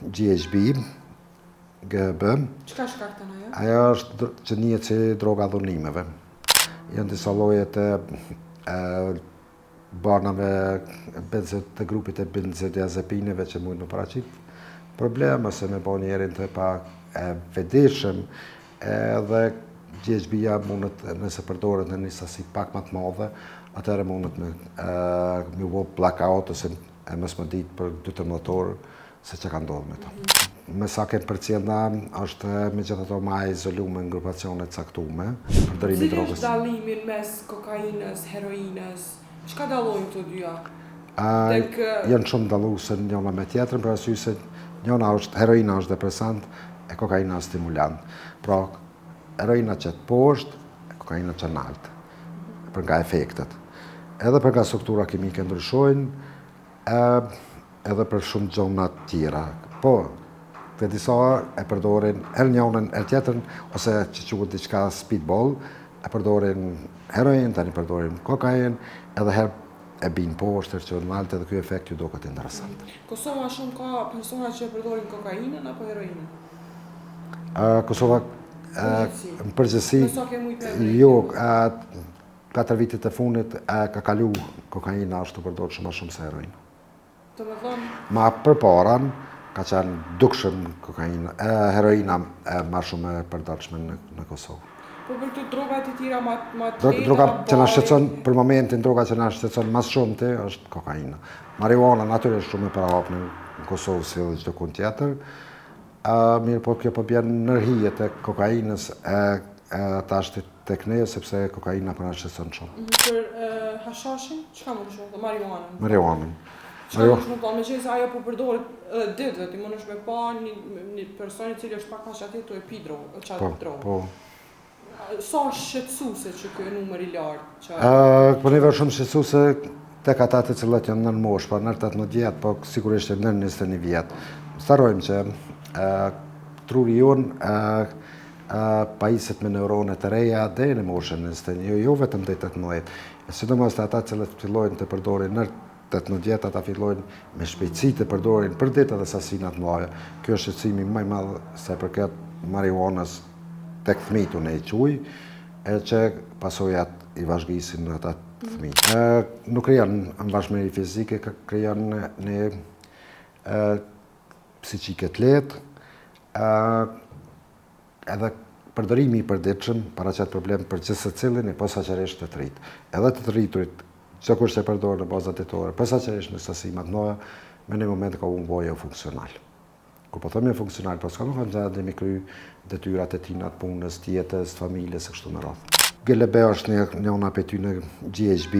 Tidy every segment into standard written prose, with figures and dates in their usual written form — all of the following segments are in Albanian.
GHB, GB. Çka shkakton ajo? Ajo është që njihet si droga dhunimeve. Janë disa lloje të banave të grupit e benzodiazepineve që mund të paraqit problem ose me bën njerin të pa vetëdijshëm, edhe GHB-ja mundet nëse përdoret në një sasi pak më të madhe, atëherë mundet me u bë blackout ose mos më ditë për 12 orë se që ka ndodhur me to. Me sa kem përcjellna është megjithatë më e izoluar në grupacione të caktuara. Përdorimi i drogës. Cili është dallimi mes kokainës, heroinës? Çka dallojnë këto dyja? Janë shumë dalluese njëra me tjetrën, për arsye se heroina është depresant e kokaina është stimulant. Pra, heroina qet poshtë, kokaina qet lart. Për nga efektet. Edhe për nga struktura kimike ndryshojnë, edhe për shumë gjona tjera. Po, të disa e përdorin her njënën, her tjetërn, ose që quhet diçka speedball, e përdorin heroin, tani përdorin kokain, edhe her e bin poshtë, që në altë, edhe ky efekt ju duket interesant. Kosova shumë ka persona që përdorin kokainën apo heroinën? Kosova, në përgjithësi, jo, 4 vitet e fundit ka kalu kokaina është të përdorur shumë se heroin. Të më thonë? Ma përpara ka qenë dukshëm heroina ma shumë e përdorshme në Kosovë. Po për këto drogat e tjera ma të Droga që na shqetëson për momentin, droga që na shqetëson më shumë ti është kokaina. Marijuana natyrisht shumë e parahap në Kosovë si edhe çdo kund tjetër. Mirë, po kjo po bjen nërhije të kokainës tash tek ne, sepse kokaina po na shqetëson shumë. Për hashashin, çka mund të thonë? Marijuanën. Marijuanën. Çka mund të thonë? Megjithëse ajo po përdoret ditëve, ti mundesh me pa një person i cili është pak pashatet të pi drogë. Po. Sa shqetësuese që ky numër i lartë? Po neve shumë shqetësuese tek ata të cilët janë nën moshë, pa nën 18 vjet, po sigurisht nën 21 vjet. Starojmë që truri jonë pajiset me neurone të reja deri në moshën 21, jo vetëm deri 18. Sidomos ata të cilët fillojnë të përdorin në 18 vjet, ata fillojnë me shpejtësi të përdorin për ditë edhe sasina të mëdha. Ky është shqetësimi më i madh sa përket marijuanës tek fëmijët unë e quaj, që pasojat i vazhgisin në ata fëmijë. Nuk krijon mbashmëri fizike, krijon një psiqike të lehtë, edhe përdorimi i përditshëm paraqet problem për çdo secilin e posaçërisht të rrit. Edhe të rriturit, çdo kush e përdor në baza ditore, posaçërisht në sasi më të mëdha, në një moment ka humbur jo funksional. Kur po themi funksional, po s'ka më thënë dhe me kry detyrat e tina të punës, tjetës, familjes e kështu me radhë. GLB është njëna për ty në GHB,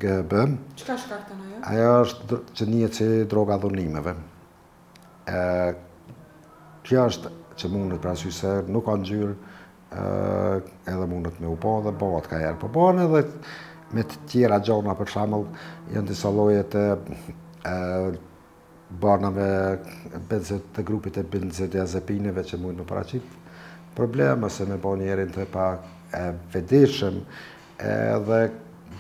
GB. Çka shkakton ajo? Ajo është që njihet si droga dhunimeve. Kjo është që mundet për arsye se nuk ka ngjyrë, edhe mundet me u bë dhe bëhet ka herë. Po bën edhe me të tjera gjona, për shembull, janë disa lloje të banave të grupit e benzodiazepineve që mund të paraqit problem ose me bën njerin të pa vetëdijshëm, edhe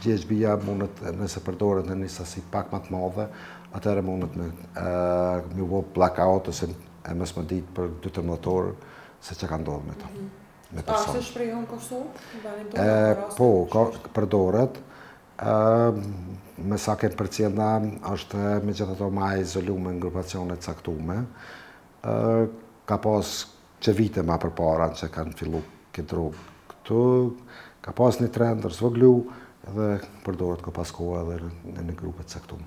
GHB-ja mundet nëse përdoret në një sasi pak më të madhe, atëherë mundet me u bë blackout ose mos më ditë për 12 orë se që ka ndodhur me to. A se shprehon Kosovë? Po, përdoret. Me sa kem përcjellna është megjithatë më e izoluar në grupacione të caktuara. Ka pas që vite më përpara që kanë filluar këtë drogë këtu, ka pas një trend të zvogëlu edhe përdoret ka pas kohë edhe në grupe të caktuara.